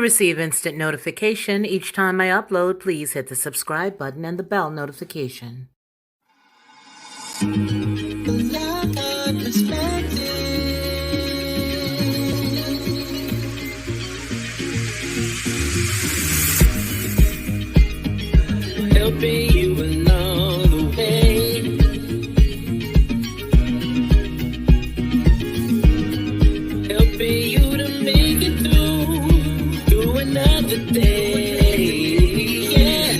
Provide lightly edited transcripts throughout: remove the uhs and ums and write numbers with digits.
Receive instant notification each time I upload. Please hit the subscribe button and the bell notification. Helping you along the way. Helping you to make it through another day. Yeah.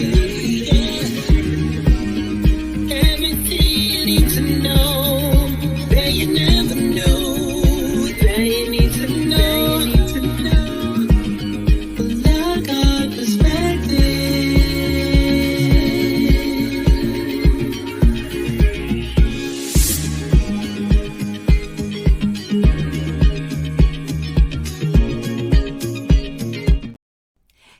Everything you need to know that you never knew, that you need to know. Look on perspective.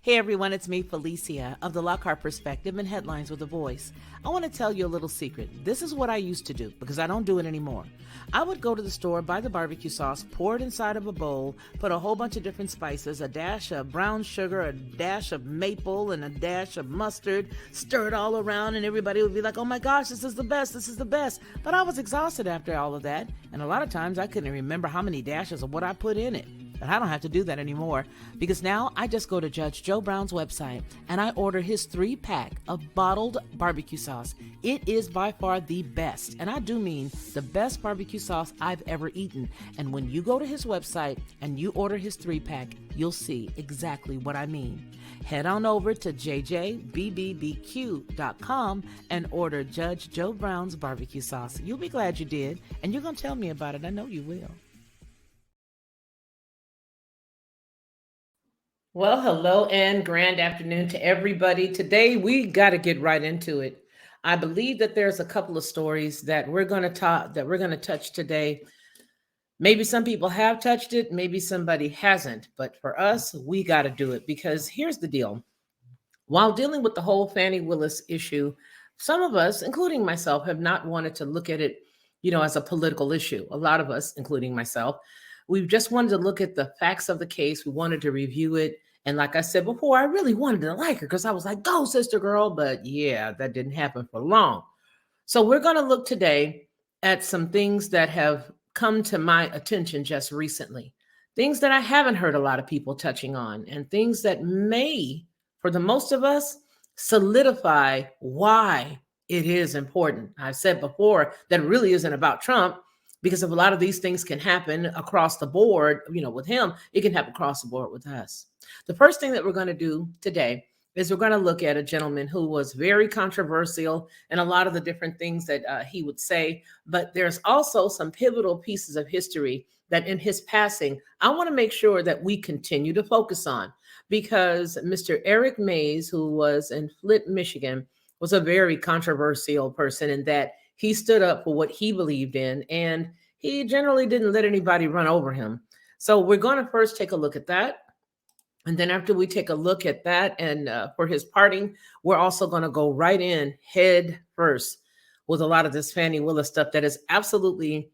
Hey everyone, it's me, Felicia, of the Lockhart Perspective and Headlines with a Voice. I want to tell you a little secret. This is what I used to do, because I don't do it anymore. I would go to the store, buy the barbecue sauce, pour it inside of a bowl, put a whole bunch of different spices, a dash of brown sugar, a dash of maple, and a dash of mustard, stir it all around, and everybody would be like, oh my gosh, this is the best, this is the best. But I was exhausted after all of that, and a lot of times I couldn't remember how many dashes of what I put in it. But I don't have to do that anymore, because now I just go to Judge Joe Brown's website and I order his 3-pack of bottled barbecue sauce. It is by far the best, and I do mean the best barbecue sauce I've ever eaten. And when you go to his website and you order his 3-pack, you'll see exactly what I mean. Head on over to jjbbbbq.com and order Judge Joe Brown's barbecue sauce. You'll be glad you did, and you're going to tell me about it. I know you will. Well, hello and grand afternoon to everybody. Today we got to get right into it. I believe that there's a couple of stories that we're going to touch today. Maybe some people have touched it, maybe somebody hasn't, but for us, we got to do it, because here's the deal. While dealing with the whole Fannie Willis issue, some of us, including myself, have not wanted to look at it, as a political issue. A lot of us, including myself, we've just wanted to look at the facts of the case. We wanted to review it. And like I said before, I really wanted to like her because I was like, go, sister girl. But yeah, that didn't happen for long. So we're going to look today at some things that have come to my attention just recently, things that I haven't heard a lot of people touching on, and things that may, for the most of us, solidify why it is important. I've said before that it really isn't about Trump, because if a lot of these things can happen across the board, with him, it can happen across the board with us. The first thing that we're going to do today is we're going to look at a gentleman who was very controversial and a lot of the different things that he would say. But there's also some pivotal pieces of history that in his passing, I want to make sure that we continue to focus on, because Mr. Eric Mays, who was in Flint, Michigan, was a very controversial person in that he stood up for what he believed in, and he generally didn't let anybody run over him. So we're going to first take a look at that. And then after we take a look at that and for his parting, we're also going to go right in head first with a lot of this Fannie Willis stuff that is absolutely,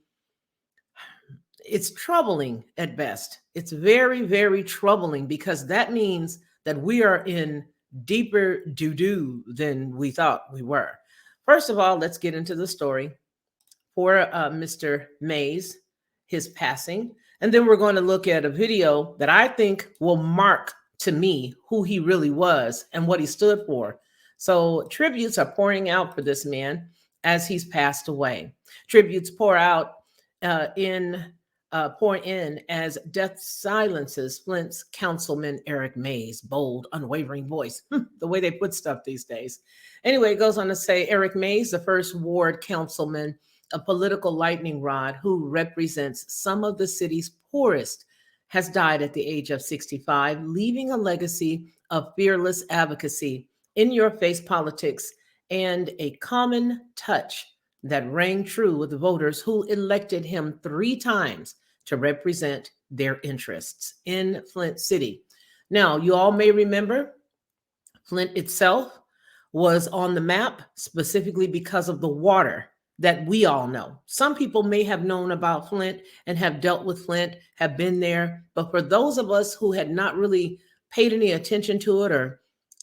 it's troubling at best. It's very, very troubling, because that means that we are in deeper doo-doo than we thought we were. First of all, let's get into the story for Mr. Mays, his passing. And then we're going to look at a video that I think will mark to me who he really was and what he stood for. So tributes are pouring out for this man as he's passed away. Tributes pour in as death silences Flint's councilman Eric Mays' bold, unwavering voice. The way they put stuff these days. Anyway, it goes on to say Eric Mays, the first ward councilman, a political lightning rod who represents some of the city's poorest, has died at the age of 65, leaving a legacy of fearless advocacy, in-your-face politics, and a common touch that rang true with the voters who elected him 3 times to represent their interests in Flint City. Now, you all may remember Flint itself was on the map specifically because of the water that we all know. Some people may have known about Flint and have dealt with Flint, have been there. But for those of us who had not really paid any attention to it or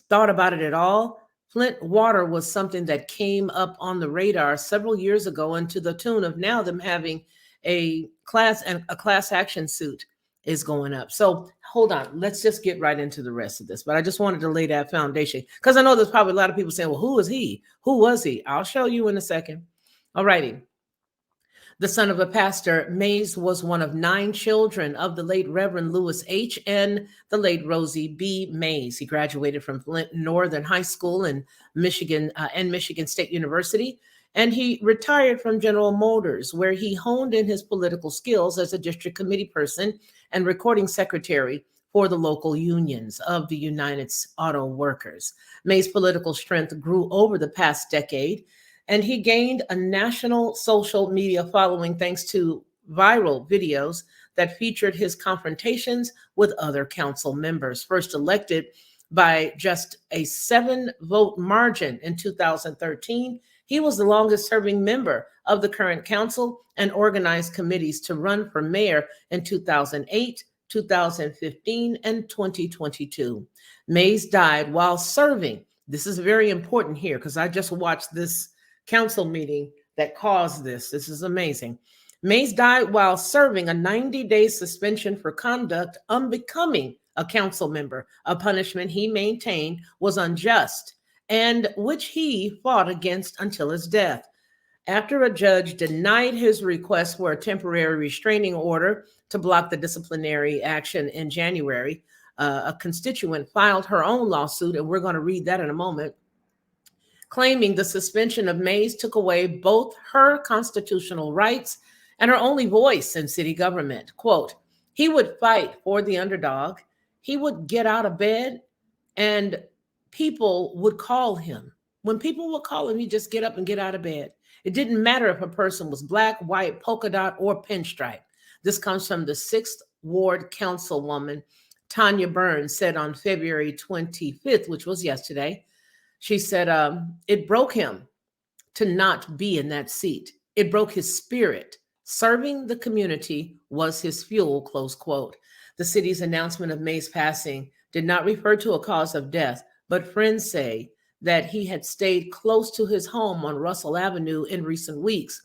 thought about it at all. Flint water was something that came up on the radar several years ago, and to the tune of now them having a class action suit is going up. So hold on, let's just get right into the rest of this. But I just wanted to lay that foundation because I know there's probably a lot of people saying, well, who is he? Who was he? I'll show you in a second. All righty. The son of a pastor, Mays was one of 9 children of the late Reverend Lewis H. and the late Rosie B. Mays. He graduated from Flint Northern High School in Michigan and Michigan State University, and he retired from General Motors, where he honed in his political skills as a district committee person and recording secretary for the local unions of the United Auto Workers. Mays' political strength grew over the past decade, and he gained a national social media following thanks to viral videos that featured his confrontations with other council members. First elected by just a 7-vote margin in 2013, he was the longest serving member of the current council and organized committees to run for mayor in 2008, 2015, and 2022. Mays died while serving. This is very important here because I just watched this council meeting that caused this. This is amazing. Mays died while serving a 90-day suspension for conduct unbecoming a council member, a punishment he maintained was unjust and which he fought against until his death. After a judge denied his request for a temporary restraining order to block the disciplinary action in January, a constituent filed her own lawsuit, and we're going to read that in a moment, claiming the suspension of Mays took away both her constitutional rights and her only voice in city government. Quote, he would fight for the underdog. He would get out of bed and people would call him. When people would call him, he'd just get up and get out of bed. It didn't matter if a person was black, white, polka dot, or pinstripe. This comes from the 6th Ward Councilwoman, Tanya Burns, said on February 25th, which was yesterday. She said, it broke him to not be in that seat. It broke his spirit. Serving the community was his fuel, close quote. The city's announcement of Mays' passing did not refer to a cause of death, but friends say that he had stayed close to his home on Russell Avenue in recent weeks.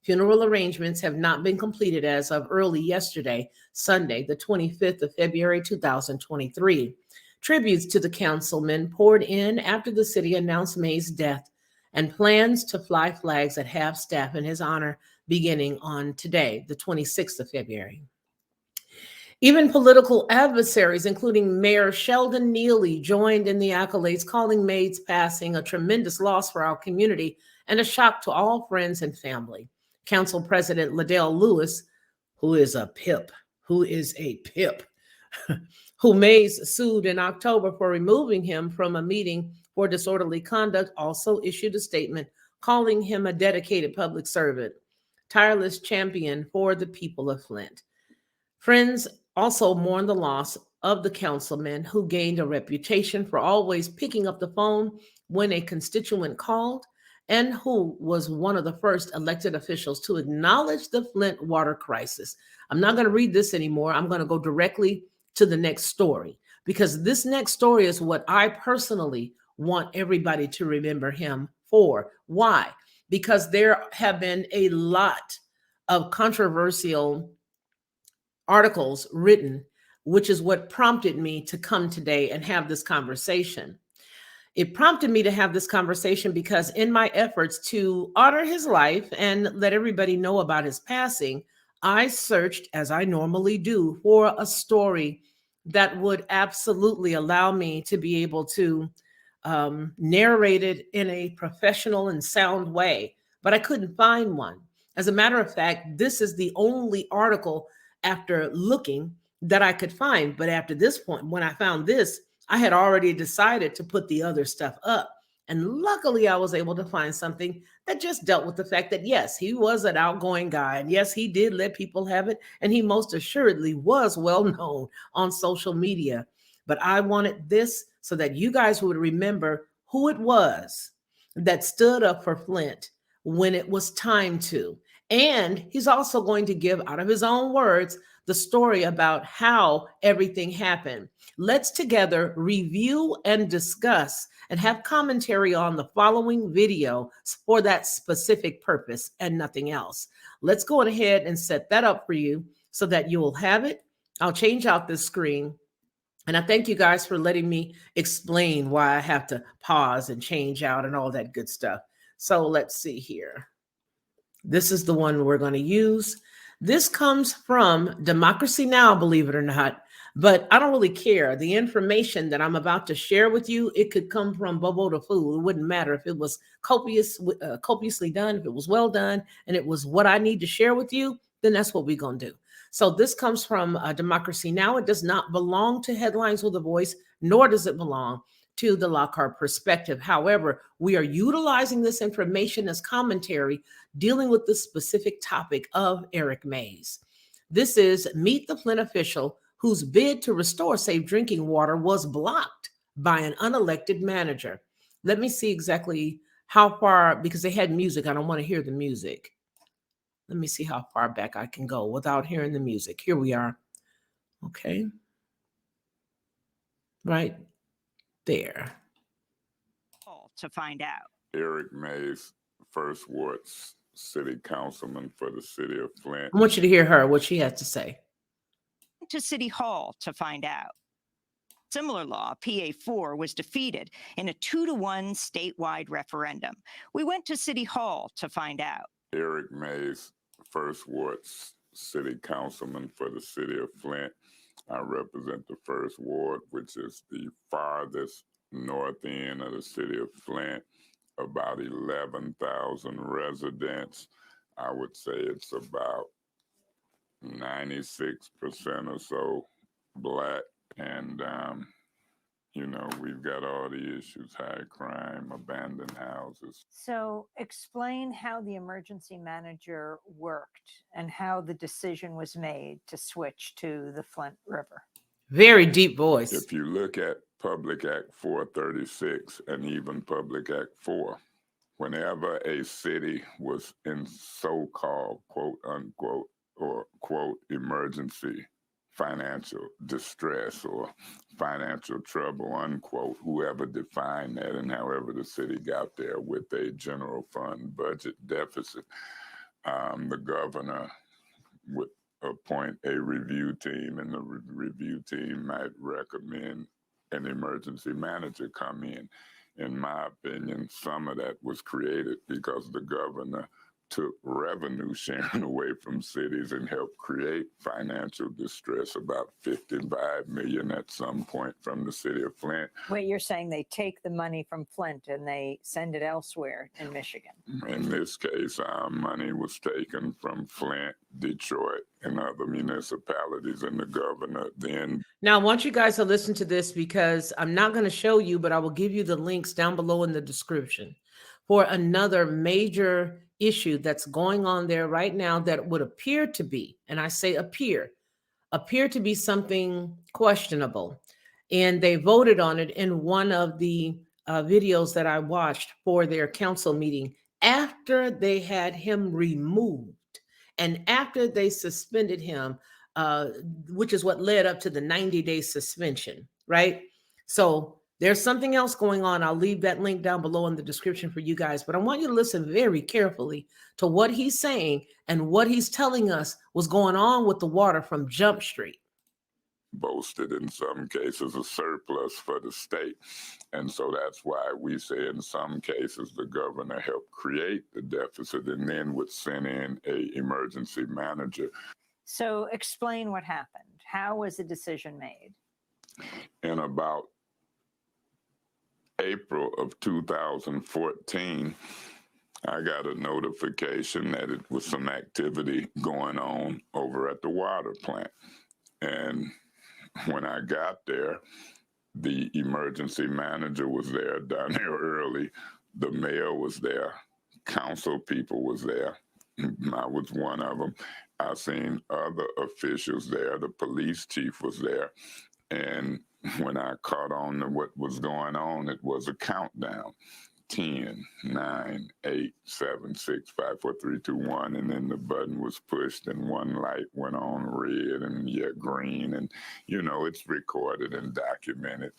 Funeral arrangements have not been completed as of early yesterday, Sunday, the 25th of February, 2023. Tributes to the councilman poured in after the city announced Mays' death and plans to fly flags at half-staff in his honor beginning on today, the 26th of February. Even political adversaries, including Mayor Sheldon Neely, joined in the accolades, calling Mays' passing a tremendous loss for our community and a shock to all friends and family. Council President Liddell Lewis, who is a pip, who Mays sued in October for removing him from a meeting for disorderly conduct, also issued a statement calling him a dedicated public servant, tireless champion for the people of Flint. Friends also mourn the loss of the councilman who gained a reputation for always picking up the phone when a constituent called and who was one of the first elected officials to acknowledge the Flint water crisis. I'm not going to read this anymore. I'm going to go directly to the next story because this next story is what I personally want everybody to remember him for. Why? Because there have been a lot of controversial articles written, which is what prompted me to come today and have this conversation. It prompted me to have this conversation because in my efforts to honor his life and let everybody know about his passing, I searched, as I normally do, for a story that would absolutely allow me to be able to narrate it in a professional and sound way, but I couldn't find one. As a matter of fact, this is the only article after looking that I could find. But after this point, when I found this, I had already decided to put the other stuff up. And luckily, I was able to find something that just dealt with the fact that, yes, he was an outgoing guy. And yes, he did let people have it. And he most assuredly was well known on social media. But I wanted this so that you guys would remember who it was that stood up for Flint when it was time to. And he's also going to give, out of his own words, the story about how everything happened. Let's together review and discuss and have commentary on the following video for that specific purpose and nothing else. Let's go ahead and set that up for you so that you will have it. I'll change out this screen. And I thank you guys for letting me explain why I have to pause and change out and all that good stuff. So let's see here. This is the one we're going to use. This comes from Democracy Now!, believe it or not, but I don't really care. The information that I'm about to share with you, it could come from Bobo the Fool. It wouldn't matter if it was copiously done, if it was well done, and it was what I need to share with you, then that's what we're going to do. So this comes from Democracy Now! It does not belong to Headlines with a Voice, nor does it belong to the Lockhart Perspective. However, we are utilizing this information as commentary dealing with the specific topic of Eric Mays. This is Meet the Flint official whose bid to restore safe drinking water was blocked by an unelected manager. Let me see exactly how far, because they had music. I don't want to hear the music. Let me see how far back I can go without hearing the music. Here we are. Okay. Right there. To find out. Eric Mays, first ward city councilman for the city of Flint. I want you to hear her, what she has to say. To City Hall to find out. Similar law, PA4, was defeated in a 2-to-1 statewide referendum. We went to City Hall to find out. Eric Mays, first ward city councilman for the city of Flint. I represent the first ward, which is the farthest north end of the city of Flint, about 11,000 residents. I would say it's about 96% or so Black. And, we've got all the issues, high crime, abandoned houses. So explain how the emergency manager worked and how the decision was made to switch to the Flint River. Very deep voice. If you look at Public Act 436 and even Public Act 4, whenever a city was in so-called quote unquote or quote emergency financial distress or financial trouble, unquote, whoever defined that and however the city got there with a general fund budget deficit, the governor would appoint a review team, and the review team might recommend an emergency manager come in. In my opinion, some of that was created because the governor took revenue sharing away from cities and helped create financial distress, about $55 million at some point from the city of Flint. Wait, you're saying they take the money from Flint and they send it elsewhere in Michigan? In this case, our money was taken from Flint, Detroit, and other municipalities, and the governor then. Now, I want you guys to listen to this because I'm not going to show you, but I will give you the links down below in the description for another major issue that's going on there right now that would appear to be, and I say appear to be something questionable. And they voted on it in one of the videos that I watched for their council meeting after they had him removed and after they suspended him, which is what led up to the 90-day suspension, right? So there's something else going on. I'll leave that link down below in the description for you guys, but I want you to listen very carefully to what he's saying and what he's telling us was going on with the water from Jump Street. Boasted in some cases a surplus for the state. And so that's why we say in some cases the governor helped create the deficit and then would send in an emergency manager. So explain what happened. How was the decision made? In about April of 2014, I got a notification that it was some activity going on over at the water plant. And when I got there, the emergency manager was there down there early. The mayor was there. Council people was there. I was one of them. I seen other officials there. The police chief was there. And when I caught on to what was going on, it was a countdown 10, 9, 8, 7, 6, 5, 4, 3, 2, 1, and then the button was pushed and one light went on red and yet green, and it's recorded and documented.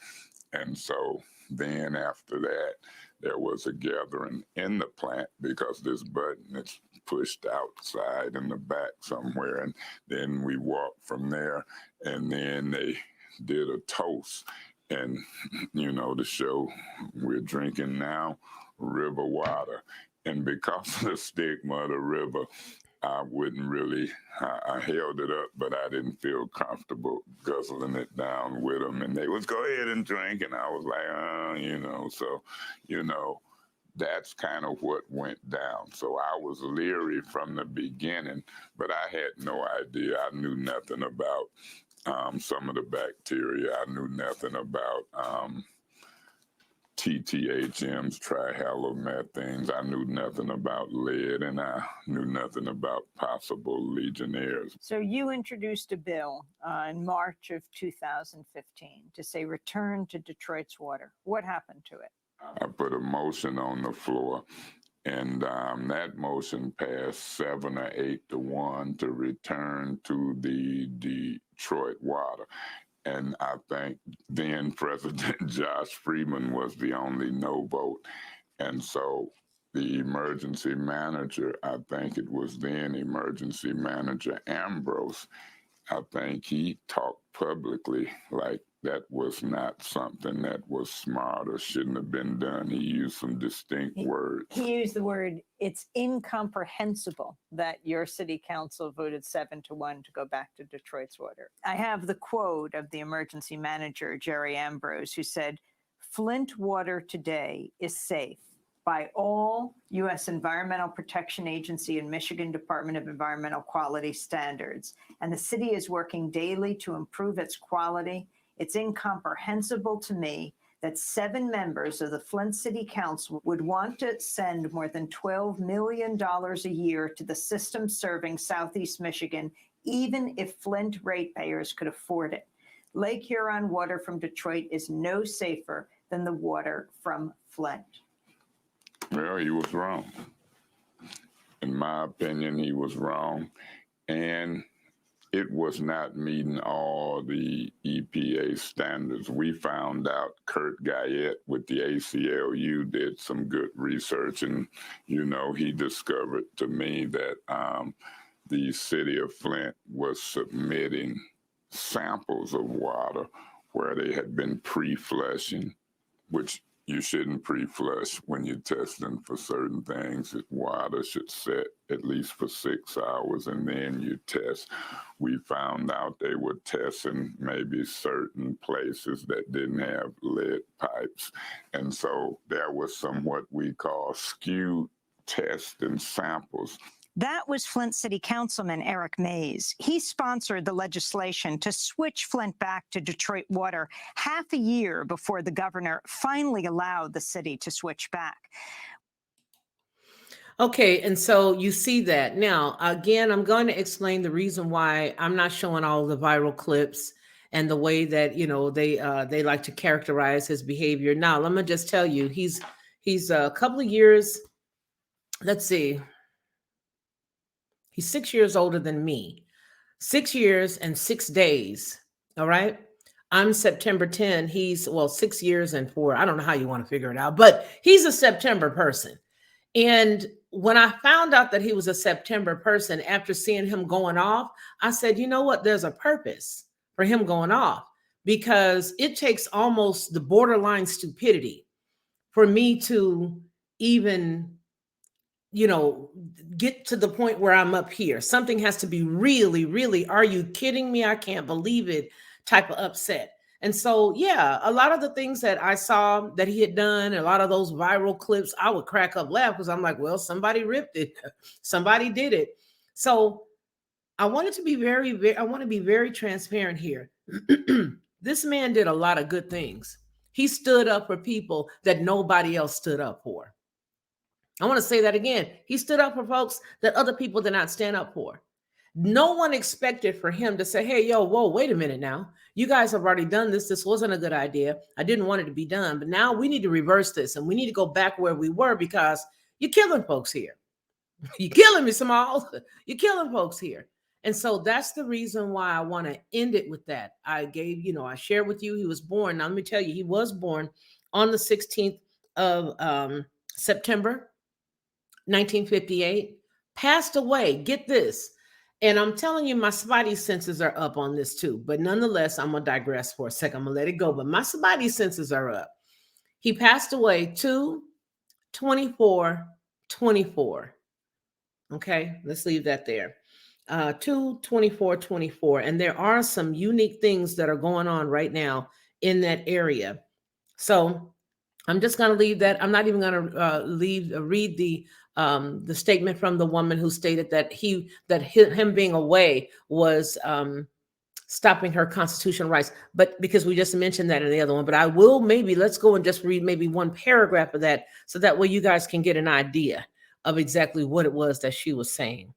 And so then after that, there was a gathering in the plant because this button is pushed outside in the back somewhere, and then we walked from there, and then they did a toast. And, to show we're drinking now river water. And because of the stigma of the river, I wouldn't really, I held it up, but I didn't feel comfortable guzzling it down with them. And they was, go ahead and drink. And I was like, so, that's kind of what went down. So I was leery from the beginning, but I had no idea. I knew nothing about some of the bacteria. I knew nothing about TTHMs, trihalomethanes. I knew nothing about lead, and I knew nothing about possible Legionnaires. So you introduced a bill in March of 2015 to say return to Detroit's water. What happened to it? I put a motion on the floor, and that motion passed 7 or 8 to 1 to return to the Detroit water. And I think then President Josh Freeman was the only no vote. And so the emergency manager, I think it was then emergency manager Ambrose, I think he talked publicly like that was not something that was smart or shouldn't have been done. He used some distinct words. He used the word, it's incomprehensible that your city council voted 7 to 1 to go back to Detroit's water. I have the quote of the emergency manager, Jerry Ambrose, who said, Flint water today is safe by all U.S. Environmental Protection Agency and Michigan Department of Environmental Quality standards, and the city is working daily to improve its quality. It's incomprehensible to me that 7 members of the Flint City Council would want to send more than $12 million a year to the system serving Southeast Michigan, even if Flint ratepayers could afford it. Lake Huron water from Detroit is no safer than the water from Flint. Well, he was wrong. In my opinion, he was wrong. And it was not meeting all the EPA standards. We found out Kurt Guyette with the ACLU did some good research, and, he discovered to me that the city of Flint was submitting samples of water where they had been pre-flushing, which you shouldn't pre-flush when you're testing for certain things. Water should set at least for 6 hours, and then you test. We found out they were testing maybe certain places that didn't have lead pipes. And so there was some what we call skewed testing samples. That was Flint City Councilman Eric Mays. He sponsored the legislation to switch Flint back to Detroit water half a year before the governor finally allowed the city to switch back. Okay, and so you see that. Now, again, I'm going to explain the reason why I'm not showing all the viral clips and the way that, they like to characterize his behavior. Now, let me just tell you, he's a couple of years, let's see. He's 6 years older than me. 6 years and 6 days. All right. I'm September 10. He's 6 years and 4. I don't know how you want to figure it out, but he's a September person. And when I found out that he was a September person after seeing him going off, I said, you know what? There's a purpose for him going off, because it takes almost the borderline stupidity for me to even get to the point where I'm up here. Something has to be really, really, are you kidding me? I can't believe it type of upset. And so, yeah, a lot of the things that I saw that he had done, a lot of those viral clips, I would crack up laugh because I'm like, well, somebody ripped it. Somebody did it. So I wanted to be I want to be very transparent here. This man did a lot of good things. He stood up for people that nobody else stood up for. I want to say that again. He stood up for folks that other people did not stand up for. No one expected for him to say, hey, whoa, wait a minute now. You guys have already done this. This wasn't a good idea. I didn't want it to be done, but now we need to reverse this and we need to go back where we were because you're killing folks here. You're killing me, Samal. You're killing folks here. And so that's the reason why I want to end it with that. I shared with you he was born. Now, let me tell you, he was born on the 16th of September, 1958, passed away. Get this. And I'm telling you, my spidey senses are up on this too. But nonetheless, I'm going to digress for a second. I'm going to let it go. But my spidey senses are up. He passed away 2/24/24. Okay, let's leave that there. 2/24/24. And there are some unique things that are going on right now in that area. So I'm just going to leave that. I'm not even going to read the statement from the woman who stated that him being away was stopping her constitutional rights. But because we just mentioned that in the other one, but I will let's go and just read maybe one paragraph of that so that way you guys can get an idea of exactly what it was that she was saying.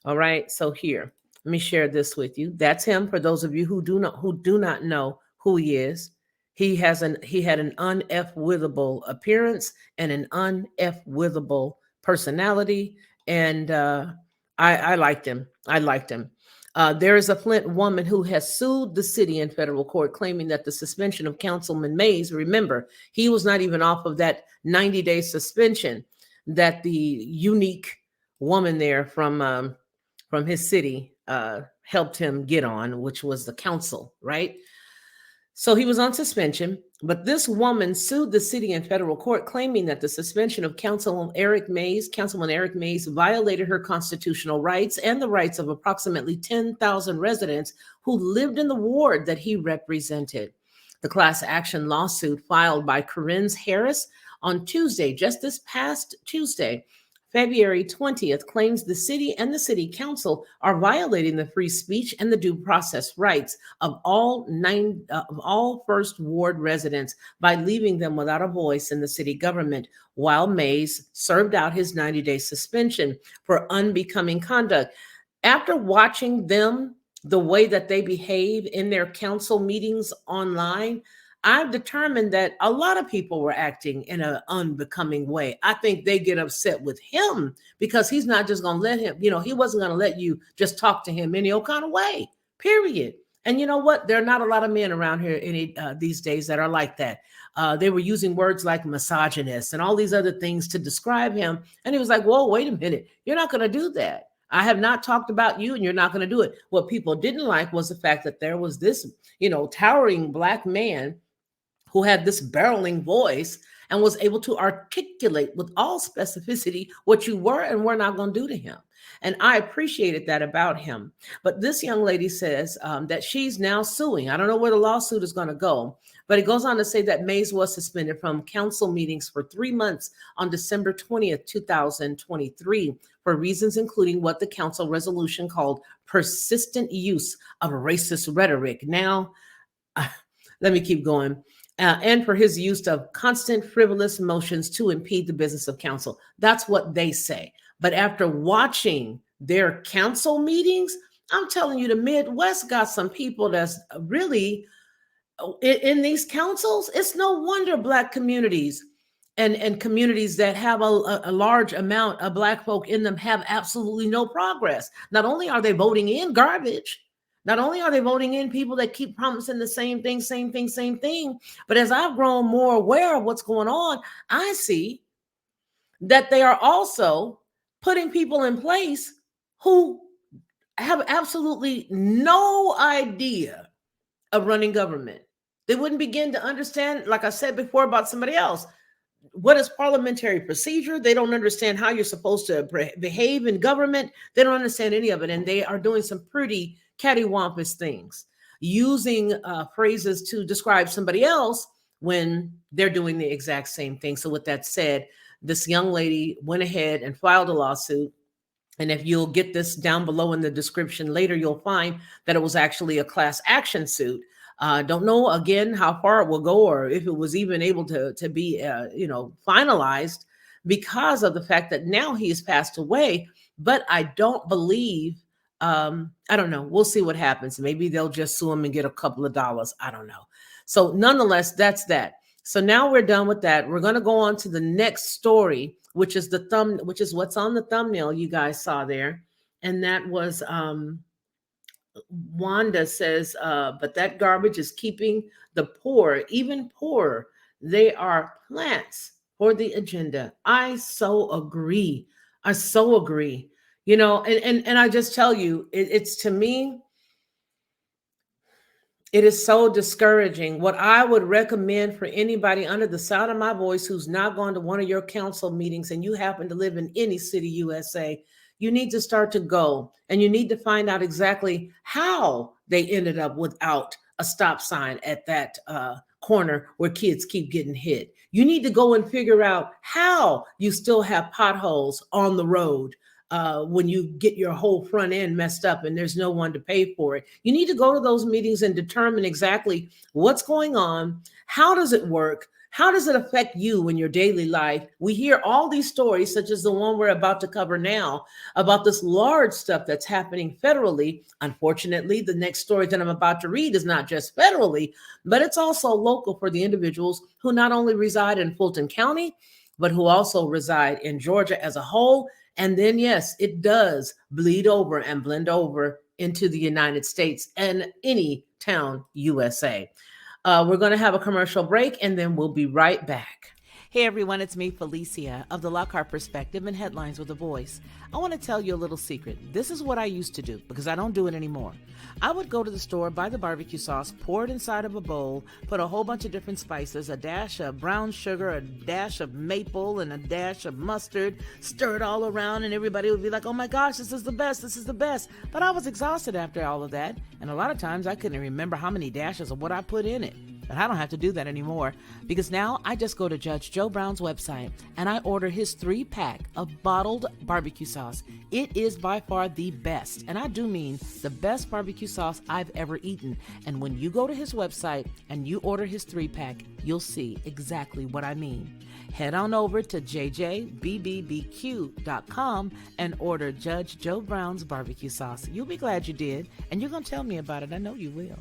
All right. So here, let me share this with you. That's him. For those of you who do not know who he is. He had an unf-withable appearance and an unf-withable personality. And I liked him. There is a Flint woman who has sued the city in federal court, claiming that the suspension of Councilman Mays, remember, he was not even off of that 90-day suspension that the unique woman there from his city helped him get on, which was the council, right? So he was on suspension, but this woman sued the city in federal court, claiming that the suspension of Councilman Eric Mays violated her constitutional rights and the rights of approximately 10,000 residents who lived in the ward that he represented. The class action lawsuit filed by Corinne Harris on Tuesday, just this past Tuesday, February 20th, claims the city and the city council are violating the free speech and the due process rights of all First Ward residents by leaving them without a voice in the city government, while Mays served out his 90-day suspension for unbecoming conduct. After watching them, the way that they behave in their council meetings online, I've determined that a lot of people were acting in an unbecoming way. I think they get upset with him because he's not just going to let him, he wasn't going to let you just talk to him any old kind of way, period. And you know what? There are not a lot of men around here these days that are like that. They were using words like misogynist and all these other things to describe him. And he was like, whoa, wait a minute. You're not going to do that. I have not talked about you and you're not going to do it. What people didn't like was the fact that there was this, towering Black man who had this barreling voice and was able to articulate with all specificity what you were and were not going to do to him. And I appreciated that about him. But this young lady says that she's now suing. I don't know where the lawsuit is going to go, but it goes on to say that Mays was suspended from council meetings for 3 months on December 20th, 2023, for reasons including what the council resolution called persistent use of racist rhetoric. Now, let me keep going. And for his use of constant frivolous motions to impede the business of council. That's what they say. But after watching their council meetings, I'm telling you, the Midwest got some people that's really in these councils. It's no wonder Black communities and communities that have a large amount of Black folk in them have absolutely no progress. Not only are they voting in garbage, not only are they voting in people that keep promising the same thing, but as I've grown more aware of what's going on, I see that they are also putting people in place who have absolutely no idea of running government. They wouldn't begin to understand, like I said before about somebody else, what is parliamentary procedure. They don't understand how you're supposed to behave in government. They don't understand any of it. And they are doing some pretty cattywampus things, using phrases to describe somebody else when they're doing the exact same thing. So with that said, this young lady went ahead and filed a lawsuit. And if you'll get this down below in the description later, you'll find that it was actually a class action suit. Don't know, again, how far it will go or if it was even able to be, finalized because of the fact that now he has passed away. But I don't believe I don't know. We'll see what happens. Maybe they'll just sue them and get a couple of dollars. I don't know. So nonetheless, that's that. So now we're done with that. We're going to go on to the next story, which is which is what's on the thumbnail you guys saw there. And that was Wanda says, but that garbage is keeping the poor even poorer. They are plants for the agenda. I so agree. I so agree. You know, and I just tell you, it's to me, it is so discouraging. What I would recommend for anybody under the sound of my voice who's not gone to one of your council meetings and you happen to live in any city, USA, you need to start to go and you need to find out exactly how they ended up without a stop sign at that corner where kids keep getting hit. You need to go and figure out how you still have potholes on the road when you get your whole front end messed up and there's no one to pay for it. You need to go to those meetings and determine exactly what's going on. How does it work? How does it affect you in your daily life? We hear all these stories, such as the one we're about to cover now, about this large stuff that's happening federally. Unfortunately, the next story that I'm about to read is not just federally, but it's also local for the individuals who not only reside in Fulton County, but who also reside in Georgia as a whole. And then, yes, it does bleed over and blend over into the United States and any town, USA. We're going to have a commercial break and then we'll be right back. Hey everyone, it's me, Felicia, of the Lockhart Perspective and Headlines with a Voice. I want to tell you a little secret. This is what I used to do because I don't do it anymore. I would go to the store, buy the barbecue sauce, pour it inside of a bowl, put a whole bunch of different spices, a dash of brown sugar, a dash of maple, and a dash of mustard, stir it all around, and everybody would be like, oh my gosh, this is the best, this is the best. But I was exhausted after all of that, and a lot of times I couldn't remember how many dashes of what I put in it. But I don't have to do that anymore because now I just go to Judge Joe Brown's website and I order his 3-pack of bottled barbecue sauce. It is by far the best, and I do mean the best barbecue sauce I've ever eaten. And when you go to his website and you order his 3-pack, you'll see exactly what I mean. Head on over to jjbbbbq.com and order Judge Joe Brown's barbecue sauce. You'll be glad you did, and you're going to tell me about it. I know you will.